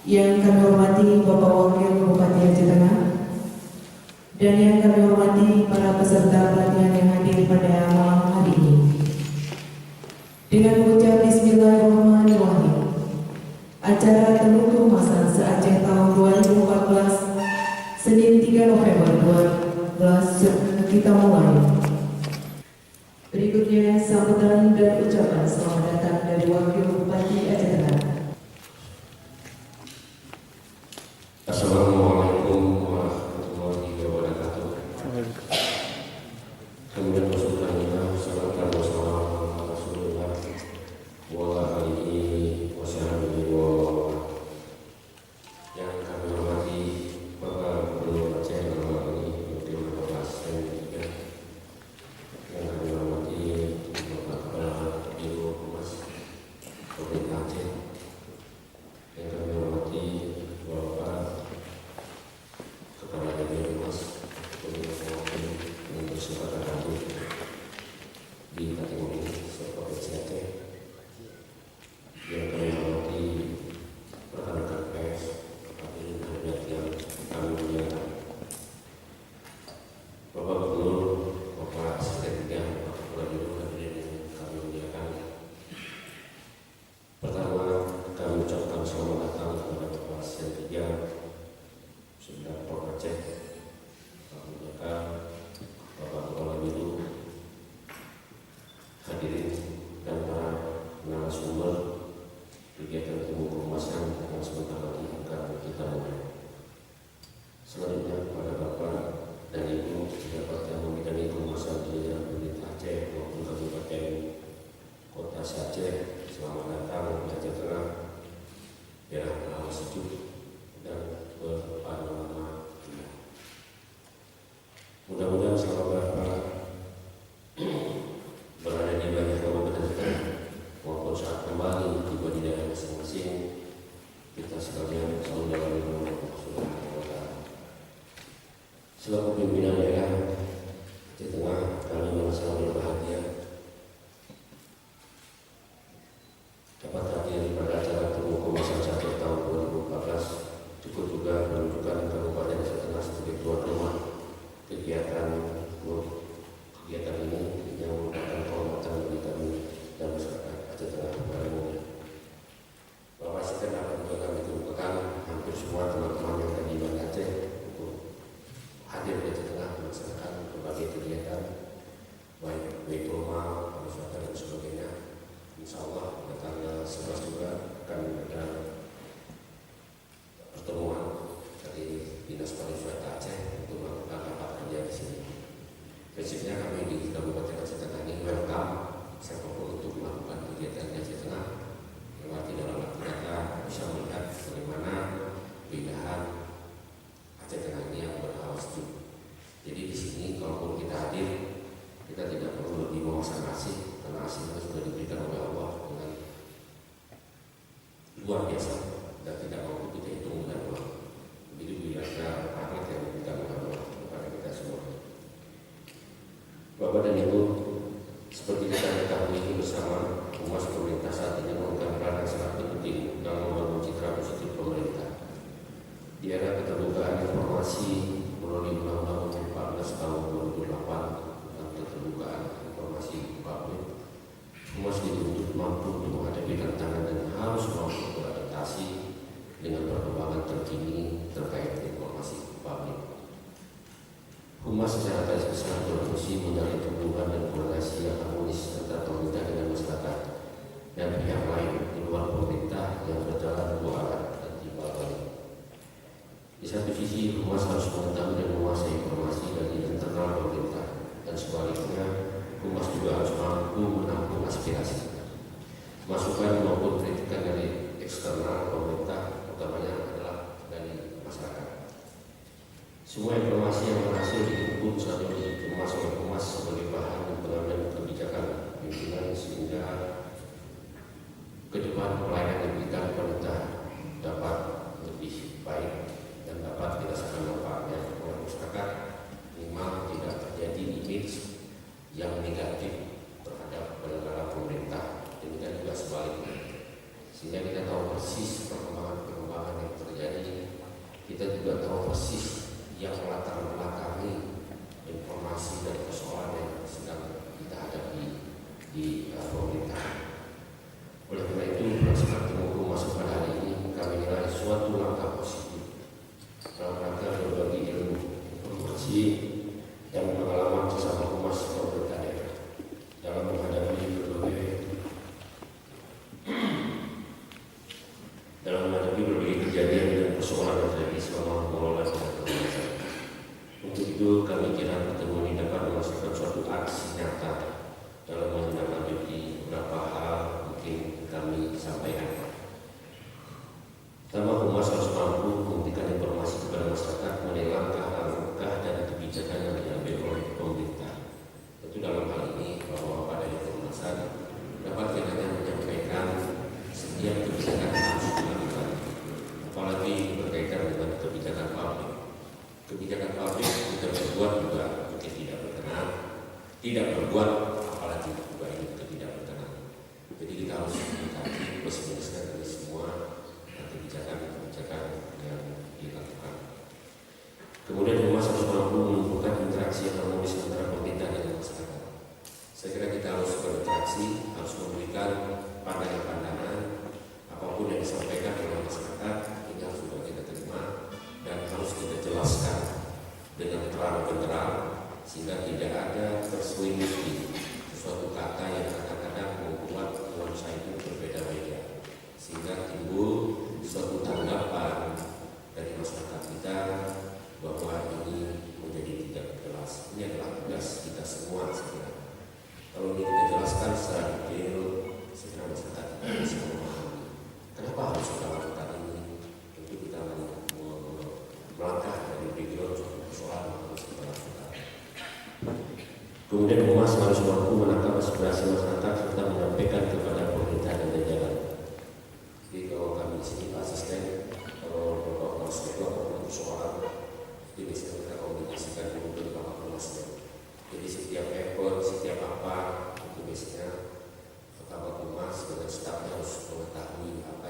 Yang kami hormati Bapak Wakil Bupati Aceh Tengah dan yang kami hormati para peserta pelatihan yang hadir pada malam hari ini. Dengan mengucap Bismillahirrahmanirrahim, acara Temu Kehumasan se-Aceh tahun 2014 Senin 3 November 2012 kita mulai. Berikutnya sambutan dan ucapan selamat datang dari Wakil Bupati Aceh Tengah. Assalamualaikum warahmatullahi wabarakatuh. Kemudian Rasulullah sallallahu alaihi wasallam wa alihi wasahbihi wa yang kami hormati Bapak Gubernur Aceh dalam hal ini Menteri Bapak dan juga yang kami hormati Bapak Kepala Biro Humas Pemerintah Aceh, yang kami hormati Bapak Kepala Biro Humas yang bersempatan hadir di kategori ini Provinsi Aceh, yang kami hormati rekan-rekan pers, hadirin hadirat yang kami muliakan, Bapak Gubernur, Bapak Sekretariat, Bapak Kepala Biro, hadirin yang kami muliakan. Pertama, kami ucapkan selamat datang kepada Bapak Sekretariat Sudah Prof. Aceh, Pak Muliakan, Bapak Kepala Biro, hadirin dan para narasumber kegiatan Temu Kehumasan yang sebentar lagi akan kita mulai. Selanjutnya kepada Bapak dan Ibu pejabat yang membidangi kehumasan di daerah pemerintah Aceh maupun Kabupaten Kota Aceh, selamat datang di Aceh Tengah, daerah berawan sejuk dan berpanorama indah. Mudah-mudahan selama Bapak berada di banyak kabupaten maupun saat kembali tiba di daerah masing-masing, kita sekalian selalu dalam lindungan Allah Subhanahu wa Ta'ala. Selaku pimpinan daerah Aceh Tengah, kami merasa berbahagia dapat hadir pada acara Temu Kehumasan Aceh tahun 2014, cukup juga menunjukkan Kabupaten Aceh Tengah sebagai tuan rumah kegiatan ini yang merupakan kehormatan bagi kami dan masyarakat Aceh Tengah pada umumnya. Bapak Sekjen akan juga kami kemukakan hampir semua teman-teman yang tadi di Aceh untuk hadir di Aceh Tengah melaksanakan berbagai kegiatan baik baik rumah, pariwisata dan sebagainya. Insya Allah pada tanggal 11 juga akan ada pertemuan dari Dinas Pariwisata Aceh untuk melakukan rapat kerja di sini. Prinsipnya kami di Kabupaten Aceh Tengah ini welcome siapapun untuk melakukan kegiatan di Aceh Tengah. Yang arti dalam arti kata bisa melihat bagaimana keindahan Aceh Tengah ini yang berawas sejuk. Jadi di sini kalaupun kita hadir, kita tidak perlu lebih memasang asih, karena asih itu sudah diberikan oleh Allah dengan luar biasa dan tidak mampu kita hitung dengan uang. Jadi biarlah rahmat yang diberikan oleh Allah kepada kita semua. Bapak dan Ibu, seperti kita ketahui bersama, Humas pemerintah saat ini memegang peran yang sangat penting dalam membangun citra positif pemerintah. Di era keterbukaan informasi melalui Undang-Undang 14 tahun 2008 tentang keterbukaan informasi publik, Humas dituntut mampu untuk menghadapi tantangan dan harus mampu beradaptasi dengan perkembangan terkini terkait informasi publik. Humas secara garis besar berfungsi mencari tumbuhan dan koordinasi yang harmonis antara pemerintah dengan masyarakat dan pihak lain di luar pemerintah yang berjalan dua arah dan timbal balik. Di satu sisi, Humas harus mengetahui dan menguasai informasi dari internal pemerintah, dan sebaliknya, Humas juga harus mampu menampung aspirasi, masukan maupun kritikan dari eksternal pemerintah, utamanya adalah dari masyarakat. Semua informasi yang berhasil dihimpun selalu dikemas oleh Humas sebagai bahan pengambilan kebijakan pimpinan sehingga ke depan pelayanan yang diberikan kepada dapat lebih baik dan dapat dirasakan manfaatnya oleh masyarakat, minimal tidak terjadi image yang negatif terhadap penyelenggara pemerintah, demikian juga sebaliknya, sehingga kita tahu persis perkembangan yang kita juga tahu persis yang melatar belakangi informasi dan persoalan yang sedang kita hadapi di pemerintahan. Oleh karena itu, pelaksanaan temu masuk pada hari ini kami nilai suatu langkah positif dalam rangka berbagi ilmu, informasi, dan pengalaman sesama humas pemerintah daerah dalam menghadapi berbagai kejadian dan persoalan yang terjadi selama mengelola pemerintahan. Untuk itu, kami kira pertemuan ini dapat menghasilkan suatu aksi nyata dalam menindaklanjuti beberapa hal mungkin kami sampaikan. Pertama, humas harus mampu memberikan informasi kepada masyarakat mengenai langkah-langkah dan kebijakan yang diambil oleh pemerintah. Tentu dalam hal ini bahwa pada informasi dapat kiranya menyampaikan setiap kebijakan harus dilakukan, apalagi berkaitan dengan kebijakan publik. Kebijakan publik kita berbuat juga mungkin tidak berkenan, tidak berbuat apalagi juga ini tidak berkenan. Jadi kita harus mengkaji plus-minusnya dari semua kebijakan yang dilakukan. Kemudian humas harus mampu menumbuhkan interaksi yang harmonis antara pemerintah dan masyarakat. Saya kira kita harus berinteraksi, harus memberikan pandangan-pandangan apapun yang disampaikan oleh masyarakat, ini harus juga kita terima dan harus kita jelaskan dengan terang benderang sehingga tidak ada terselingkuh sesuatu kata yang kadang-kadang membuat nuansa itu berbeda-beda, sehingga timbul suatu tanggapan dari masyarakat kita bahwa ini menjadi tidak jelas. Ini adalah tugas kita semua sebenarnya. Kalau ini kita jelaskan secara detail, sebenarnya masyarakat kita bisa memahami kenapa harus kita lakukan ini. Tentu kita melangkah dari background suatu persoalan yang harus kita lakukan. Kemudian humas harus mampu menangkap aspirasi masyarakat serta menyampaikan kepada pemerintah dan jajaran. Jadi kalau kami di sini Pak Asisten, kalau Bapak Mas itu apapun persoalan, jadi biasanya kita komunikasikan dulu dengan Bapak Masnya. Jadi setiap effort, setiap apa, itu biasanya Bapak Mas dengan stafnya harus mengetahui apa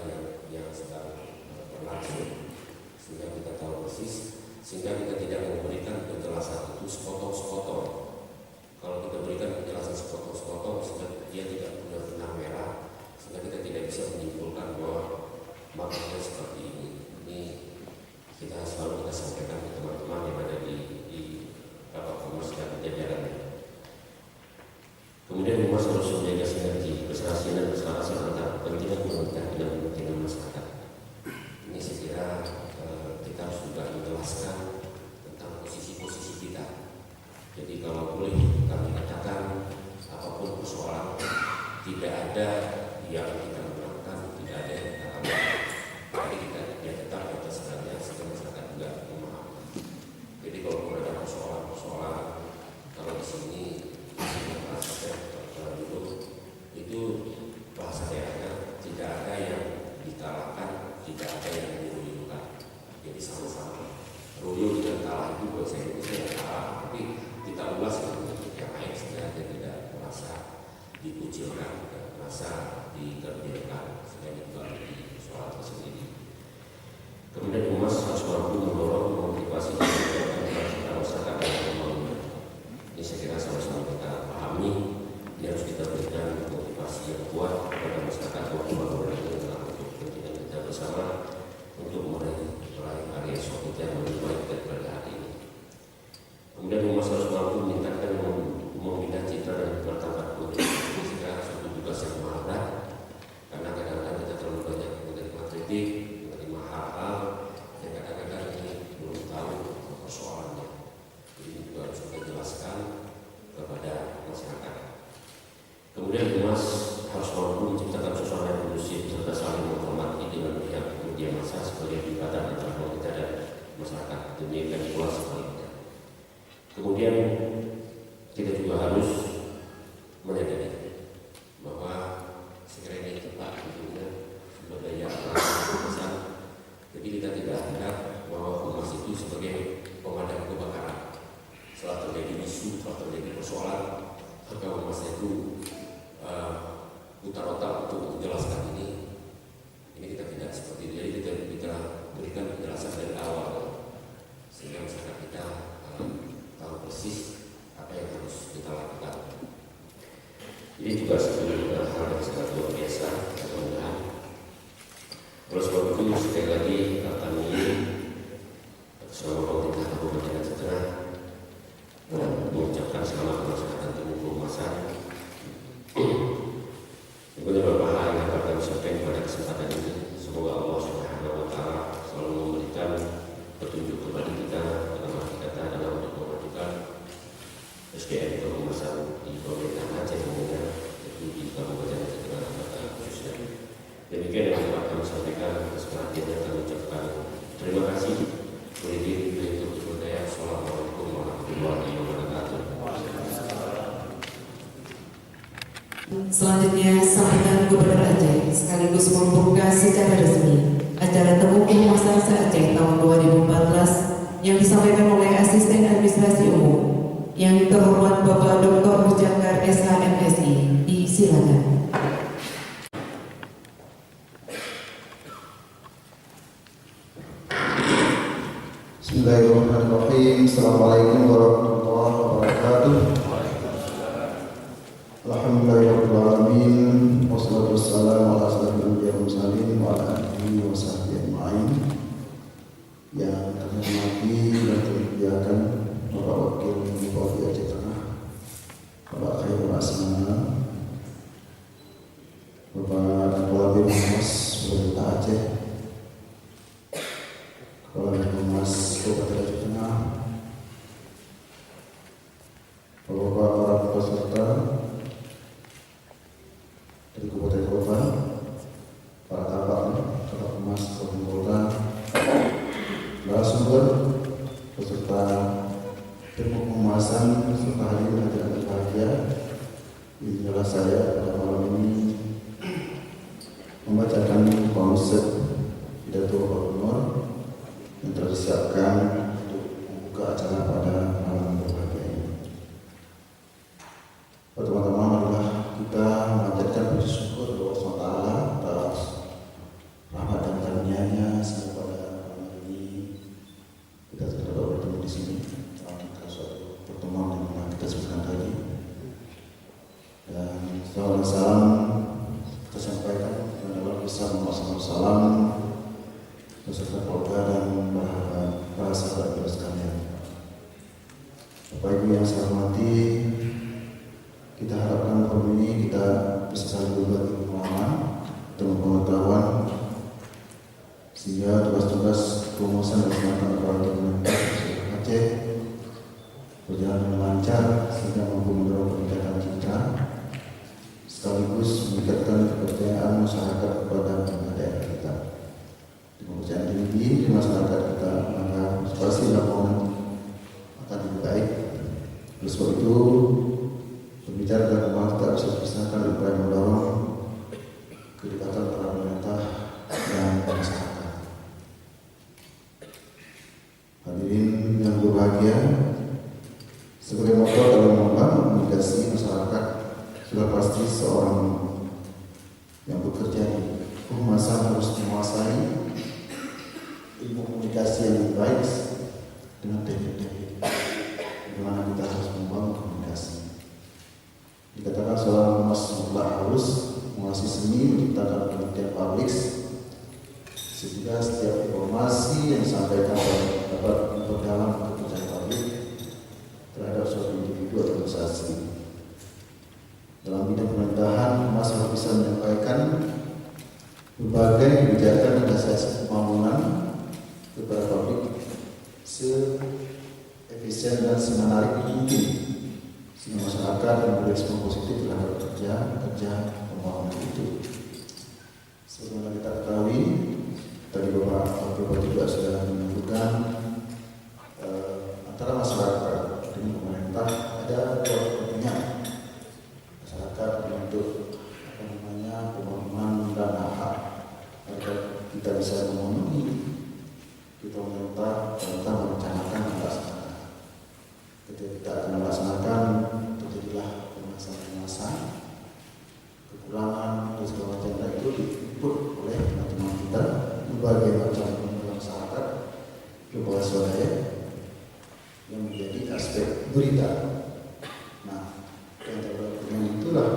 yang sedang berlangsung, sehingga kita tahu persis, sehingga kita tidak memberikan penjelasan itu sepotong-sepotong. Kalau kita berikan penjelasan sepotong-sepotong, sehingga dia tidak punya benang merah, sehingga kita tidak bisa menyimpulkan bahwa maknanya seperti ini. Ini kita selalu kita sampaikan ke teman-teman yang ada di Bapak Humas dan jajarannya. Kemudian humas harus menjaga sinergi, keserasian dan keselarasan antara kepentingan pemerintah dengan kepentingan masyarakat. Ini saya kira kita harus juga menjelaskan tentang posisi-posisi kita. Jadi kalau boleh kami katakan apapun persoalan, tidak ada yang kita melakukan, tidak ada yang kita lakukan. Tapi kita tetap kita sebenarnya sehingga masyarakat juga memahami. Jadi kalau ada persoalan, kalau di sini itu bahasa daerahnya tidak ada yang dikalahkan, tidak ada yang diruyukan. Jadi sama-sama. Ruyu dengan kalah itu buat saya itu tidak kalah, tapi kita ulas dengan yang lain sehingga tidak merasa dikucilkan, tidak merasa dikerdilkan, sehingga itu di soal tersendiri. Kemudian humas harus mampu mendorong motivasi masyarakat dan pembangunan. Ini saya kira sama-sama kita pahami. Ini harus kita berikan motivasi yang kuat kepada masyarakat bahwa pembangunan itu adalah untuk kepentingan kita bersama untuk meraih karya suatu yang lebih baik daripada hari ini. Kemudian humas harus mampu meningkatkan membina citra dan martabat publik. Ini segera suatu tugas yang mahal berat, karena kadang-kadang kita terlalu banyak menerima kritik, menerima hal-hal yang kadang-kadang ini belum tahu persoalannya. Jadi ini juga harus kita jelaskan kepada masyarakat. Kemudian humas harus mampu menciptakan suasana yang kondusif serta saling menghormati dengan pihak media massa sebagai jembatan antara pemerintah dan masyarakat, demikian pula sebaliknya. Kemudian kita juga harus menyadari bahwa sekiranya tepat tentunya sumber daya alam besar. Jadi kita tidak hendak bahwa humas itu sebagai pemadam kebakaran. Setelah terjadi isu, setelah terjadi persoalan, maka humas itu putar otak untuk menjelaskan ini kita tidak seperti itu. Jadi kita berikan penjelasan dari awal. Ini juga sebenarnya hal yang sangat luar biasa, mudah-mudahan. Oleh sebab itu sekali lagi kami seluruh pemerintah Kabupaten Aceh Tengah mengucapkan selamat melaksanakan Temu Kehumasan. Kemudian beberapa hal yang dapat kami sampaikan pada kesempatan ini. Semoga Allah Subhanahu wa Ta'ala selalu memberikan petunjuk kepada kita dalam arti kata dalam untuk memajukan SDM kehumasan di pemerintahan Aceh tentunya, yaitu di Kabupaten Aceh Tengah khususnya. Demikian yang dapat kami sampaikan. Atas perhatiannya kami ucapkan terima kasih. Boleh diri untuk berdaya. Assalamualaikum warahmatullahi wabarakatuh. Selanjutnya, sambutan Gubernur Aceh sekaligus membuka secara resmi acara Temu Kehumasan se-Aceh tahun 2014 yang disampaikan oleh Asisten Administrasi Umum yang terhormat Bapak Dr. Mujakar SHMSI. Disilakan. Bismillahirrahmanirrahim. Assalamualaikum warahmatullahi wabarakatuh. Alhamdulillahirrahmanirrahim. Wassalatu wassalamu ala asyrafil anbiya'i wal mursalin wa ala alihi wa sahbihi ajma'in. Yang kami hormati dan termuliakan Bapak Wakil Bupati Aceh Tengah, Bapak Khairul Asmana, Bapak Kepala Binmas Pemerintah Aceh, Kepala Binmas Kabupaten Aceh Tengah, Bapak para peserta dari Kabupaten Kota, para kabak Humas Kabupaten Kota, narasumber peserta Temu Kehumasan serta hadirin hadirat berbahagia. Inilah saya pada malam ini membacakan konsep pidato Bapak Gubernur yang telah disiapkan untuk membuka acara pada malam berbahagia ini. Pertama-tama adalah kita memanjatkan puji syukur kepada Allah SWT atas rahmat dan karunia-Nya sehingga pada malam ini kita sudah dapat bertemu di sini dalam suatu pertemuan yang telah kita sebutkan tadi. Dan salam kita sampaikan kepada besar Muhammad SAW beserta keluarga dan para sahabat kita sekalian. Bapak Ibu yang saya hormati, kita harapkan malam ini kita bisa saling berbagi pengalaman dan pengetahuan sehingga tugas-tugas kehumasan dilaksanakan oleh pemerintah Aceh berjalan dengan lancar sehingga mampu mendorong peningkatan citra sekaligus meningkatkan kepercayaan masyarakat kepada daerah kita. Kepercayaan tinggi di masyarakat kita, maka pasti laporan akan lebih baik. Oleh sebab itu, berbicara tentang keuangan tak bisa dipisahkan dari upaya mendorong kedekatan antara pemerintah dan masyarakat. Hadirin yang berbahagia, sebagai motor dalam membangun komunikasi masyarakat, sudah pasti seorang yang bekerja di kehumasan harus menguasai ilmu komunikasi yang lebih baik dengan teknik-teknik bagaimana kita harus membangun komunikasi. Dikatakan seorang humas mutlak harus menguasai seni menciptakan pengertian publik sehingga setiap informasi yang disampaikan dapat memperdalam kepercayaan publik terhadap suatu individu atau organisasi. Dalam bidang pemerintahan, humas harus bisa menyampaikan berbagai kebijakan dan hasil pembangunan kepada publik se-efisien dan semenarik mungkin sehingga masyarakat berespon positif terhadap kerja pembangunan itu. Sebagaimana kita ketahui, tadi Bapak Bupati juga sudah menunjukkan antara masyarakat dengan pemerintah ada kepentingan. Masyarakat untuk pembangunan dan hak agar kita bisa memenuhi kita meminta merencanakan melaksanakan. Ketika kita akan melaksanakan, terjadilah permasalahan-permasalahan, kekurangan dan segala macam itu diinput oleh teman-teman kita berbagai macam masyarakat berbagai swadaya yang menjadi aspek berita. Nah, yang terbaik itulah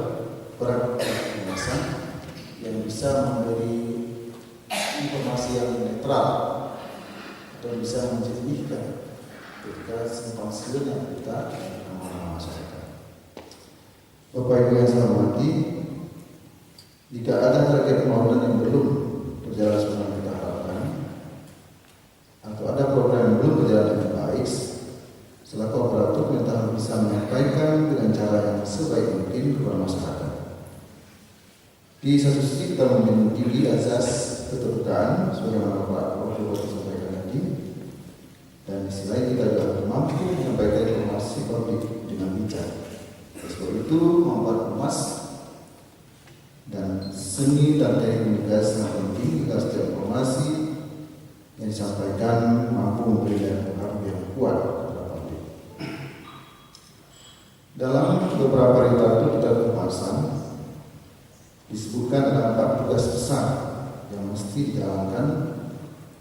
berat pengawasan yang bisa memberi informasi yang netral atau bisa menjernihkan ketika simpang siur yang kita masyarakat. Bapak Ibu yang saya hormati, jika ada target pembangunan yang belum berjalan sesuai yang kita harapkan, atau ada program yang belum berjalan dengan baik, selaku operator kita harus bisa menyampaikan dengan cara yang sebaik mungkin kepada masyarakat. Di satu sisi kita memiliki azas keterbukaan, sebagaimana Pak Wakil sampaikan tadi, dan di sisi lain kita juga mampu menyampaikan informasi publik dengan bijak. Sebab itu membuat emas dan seni dan teknik komunikasi yang penting agar setiap informasi yang disampaikan mampu memberi daya pengaruh yang kuat kepada publik. Dalam beberapa perintah itu kita kehumasan disebutkan ada 4 tugas besar yang mesti dijalankan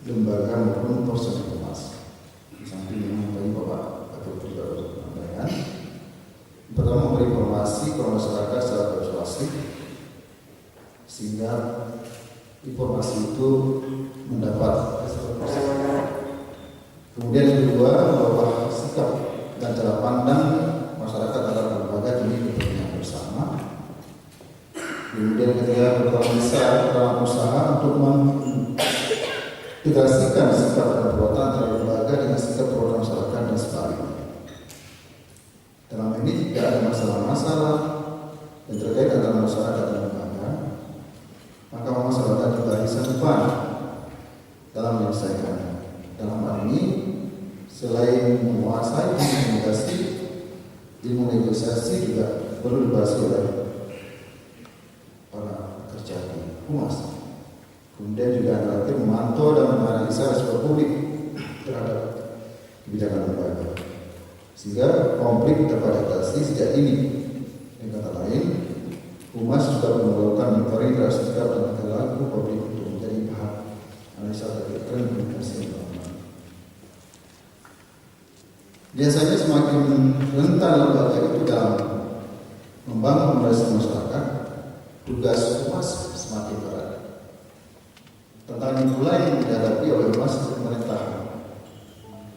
lembaga maupun personil humas. Di samping yang tadi Bapak Ketua juga menyampaikan, pertama memberi informasi kepada masyarakat secara persuasif sehingga informasi itu mendapat keseluruhan. Kemudian yang kedua, bahwa sikap dan cara pandang masyarakat terhadap lembaga demi kepentingan bersama. Kemudian ketiga, berperan besar dalam usaha untuk mengintegrasikan sikap dan perbuatan antara lembaga dengan sikap perbuatan masyarakat dan sebaliknya. Dalam ini jika ada masalah-masalah yang terkait antara masyarakat dan lembaga, maka masyarakat di barisan depan dalam menyelesaikannya. Dalam hal ini, selain menguasai komunikasi, ilmu negosiasi juga perlu dibahas oleh para pekerja di humas. Kemudian juga terakhir memantau dan menganalisa respon publik terhadap kebijakan lembaga, sehingga konflik dapat diatasi sejak ini. Dengan kata lain, humas juga melakukan monitoring terhadap sikap dan perilaku publik untuk menjadi bahan analisa terkait tren komunikasi yang berkembang. Biasanya semakin rentan lembaga itu dalam membangun komunikasi masyarakat, tugas humas semakin berat. Tantangan pula yang dihadapi oleh humas pemerintah,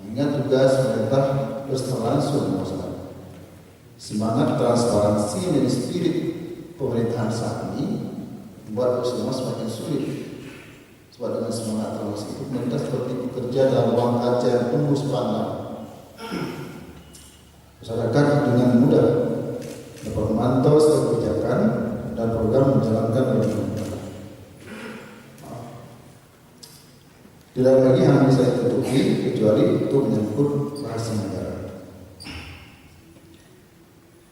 mengingat tugas pemerintah bersetar langsung dengan masyarakat. Semangat transparansi menjadi spirit pemerintahan saat ini membuat tugas humas semakin sulit. Sebab dengan semangat transparansi itu pemerintah seperti bekerja dalam ruang kaca yang tembus pandang. Masyarakat dengan mudah dapat memantau setiap kebijakan dan program menjalankan oleh pemerintah. Tidak lagi yang bisa ditutupi kecuali itu menyangkut rahasia negara.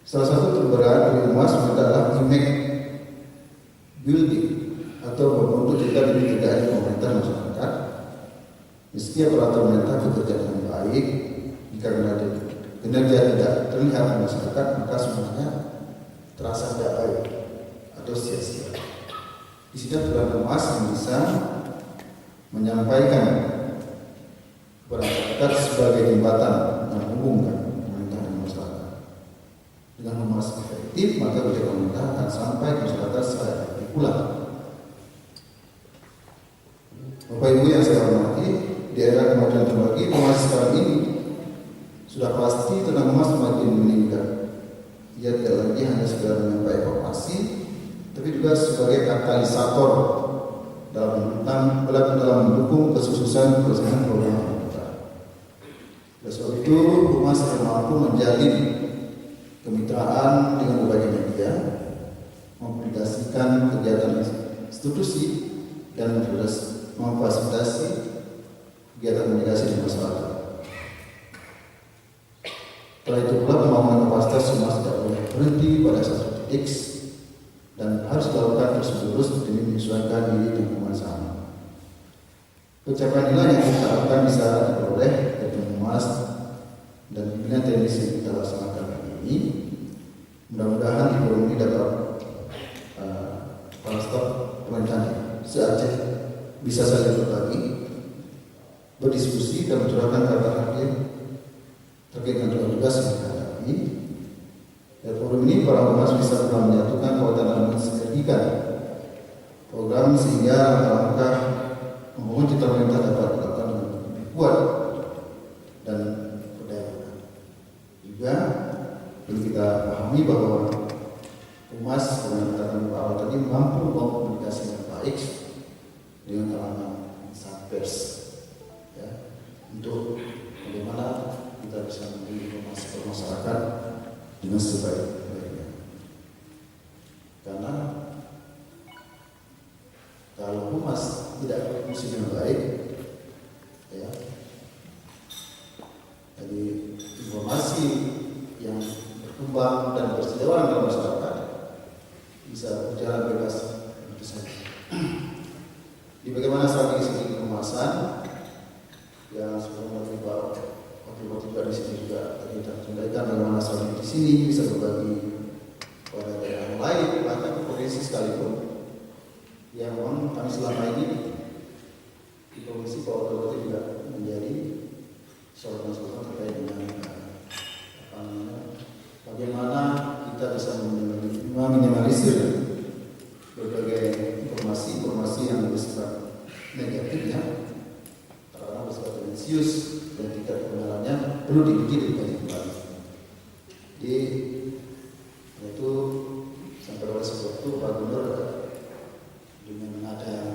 Salah satu terberat dari humas adalah image building atau membentuk jika ditegakkan pemerintah masyarakat. Meski aparatur pemerintah bekerja dengan baik, jika kinerja tidak terlihat di masyarakat, maka semuanya terasa tidak baik atau sia-sia. Di sini peran humas yang bisa menyampaikan kepada masyarakat sebagai jembatan yang menghubungkan pemerintah dan masyarakat. Dengan humas efektif, maka kebijakan pemerintah akan sampai ke masyarakat secara efektif pula. Bapak Ibu yang saya hormati, di era kemajuan teknologi, humas sekarang ini sudah pasti tentang humas semakin meningkat. Ia tidak lagi hanya sekedar menyampaikan informasi, tapi juga sebagai katalisator dalam mendukung kesuksesan pelaksanaan program pemerintah. Oleh sebab itu, humas akan mampu menjalin kemitraan dengan berbagai media, mempublikasikan kegiatan institusi dan memfasilitasi kegiatan komunikasi di masyarakat. Setelah itu pula pembangunan kapasitas humas tidak boleh berhenti pada satu titik dan harus dilakukan terus-menerus demi menyesuaikan diri dengan kemasan. Pencapaian inilah yang kita harapkan bisa diperoleh dari humas dan pimpinan teknis yang kita laksanakan hari ini. Mudah-mudahan di forum ini dapat para staf pemerintahan se-Aceh bisa saling berbagi, berdiskusi dan mencurahkan kata hadir terkait dengan tugas yang dihadapi. Dari forum ini para humas bisa pula menyatukan kekuatan sehingga langkah-langkah membangun citra pemerintah dapat dilakukan dengan lebih kuat dan berdaya. Juga perlu kita pahami bahwa Humas dengan katakan Pak Awal tadi mampu membangun komunikasi yang baik dengan kalangan insan pers, ya, untuk bagaimana kita bisa memberi informasi ke masyarakat dengan sebaik-baiknya. Karena kalau Humas tidak berfungsi dengan baik, ya, jadi informasi yang berkembang dan berseliweran dalam masyarakat bisa berjalan bebas begitu saja. Di bagaimana strategi segi kehumasan yang sebelumnya waktu juga di sini juga tadi kita sampaikan bagaimana strategi di sini bisa berbagi pada daerah yang lain, bahkan provinsi sekalipun. Yang memang kami selama ini di Provinsi Papua juga menjadi sorotan-sorotan terkait dengan bagaimana kita bisa meminimalisir berbagai informasi yang bersifat negatif, ya, karena bersifat tendensius dan tingkat kebenarannya perlu diuji dan dikaji kembali. Jadi itu sampai pada sebab itu Pak Gubernur dengan ada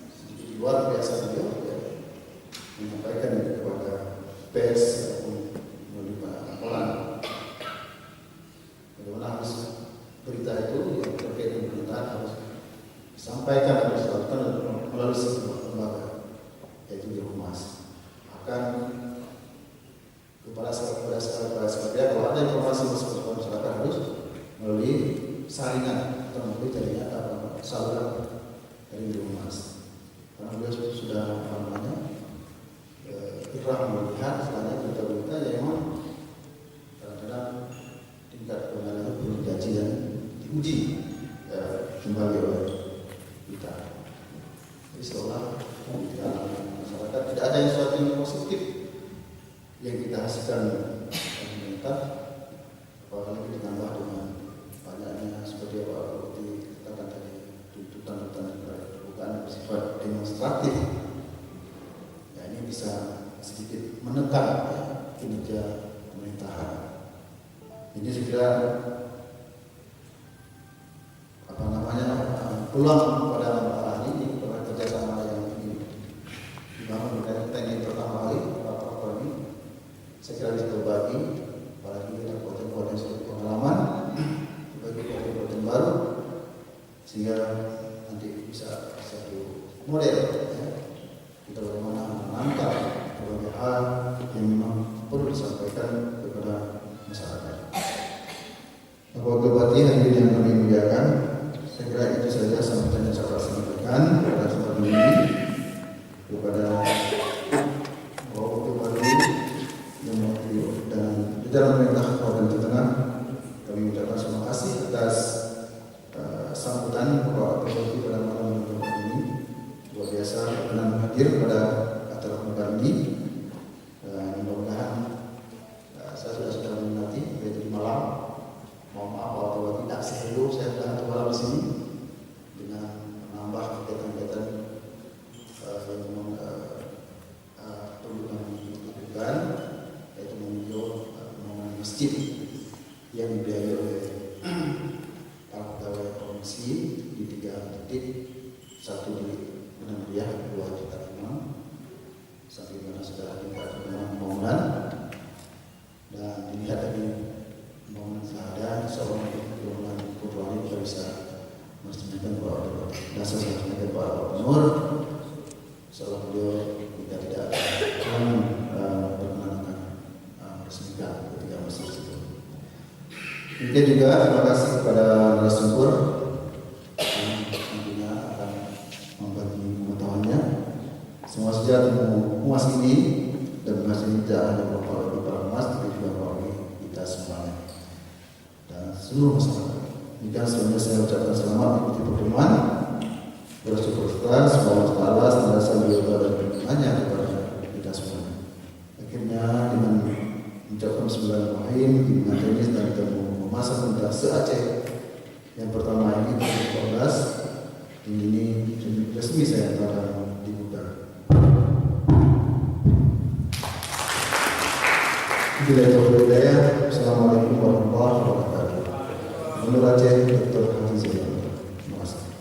sedikit luar biasa beliau, ya, menyampaikan kepada pers ataupun melalui laporan bagaimana harus berita itu yang terkait dengan pemerintahan harus disampaikan dan dilakukan melalui sebuah lembaga, yaitu di Humas. Akan kepada sekalian kalau ada informasi masuk ke masyarakat harus melalui saringan atau melalui jaringan saluran dari Humas. Karena beliau sudah ikhlas melihat istilahnya berita-berita yang memang kadang-kadang tingkat kebenarannya perlu dikaji dan diuji kembali oleh kita. Jadi seolah di dalam masyarakat tidak ada sesuatu yang positif yang kita hasilkan dari pemerintah, apalagi ditambah dengan banyaknya seperti apa seperti katakan tadi tuntutan bukan bersifat demonstratif. Ya, ini bisa sedikit menekan, ya, kinerja pemerintahan. Ini segera peluang pada hari ini pada kerjasama yang dibangun dengan teknik pertama kali lapor ini, saya kira bisa berbagi, apalagi kita potensi suatu pengalaman, bagi potensi baru, sehingga nanti bisa satu model, ya, kita bagaimana menangkap berbagai hal yang memang perlu disampaikan kepada masyarakat. Bapak Bupati hadirin yang kami muliakan, saya kira itu saja sambutan yang saya sampaikan pada kesempatan ini kepada Bapak Bupati yang mewakili dan jajaran pemerintah Kabupaten Jawa Tengah. Kami mengucapkan terima kasih atas sambutan Bapak Bupati pada malam ini. Luar biasa berkenan hadir pada acara pembukaan ini. Dan mudah-mudahan saya sudah menikmati dari malam. Mohon maaf kalau tidak selalu saya sudah malam di sini dengan menambah kegiatan-kegiatan yang memang perlu kami lakukan, yaitu meninjau pembangunan masjid yang dibiayai oleh para pegawai komisi di 3 titik, satu di Menandiah, 2 di Tarimang, sampai mana sudah tingkat pembangunan, dan dilihat dari pembangunan ada seorang pembangunan Putrani juga bisa meresmikan bahwa dasar meresmikan Pak Gubernur setelah beliau jika tidak berkenan akan meresmikan ketika masih itu. Demikian juga terima kasih kepada narasumber yang tentunya akan membagi pengetahuannya. Semua saja temu Humas ini dan Humas ini tidak hanya para Humas tapi juga para kita semuanya dan seluruh masyarakat. Jika sebelumnya saya ucapkan selamat mengikuti pertemuan, bersyukur semoga Allah senantiasa berdoa dan berdoanya kepada kita semua. Akhirnya dengan mengucapkan bismillahirrahmanirrahim dengan teknis dan kita memasak tentang se-Aceh yang pertama ini 2014 di Assalamualaikum warahmatullahi wabarakatuh. Menurut Aceh, Dr. Haji Zainal. Terima kasih.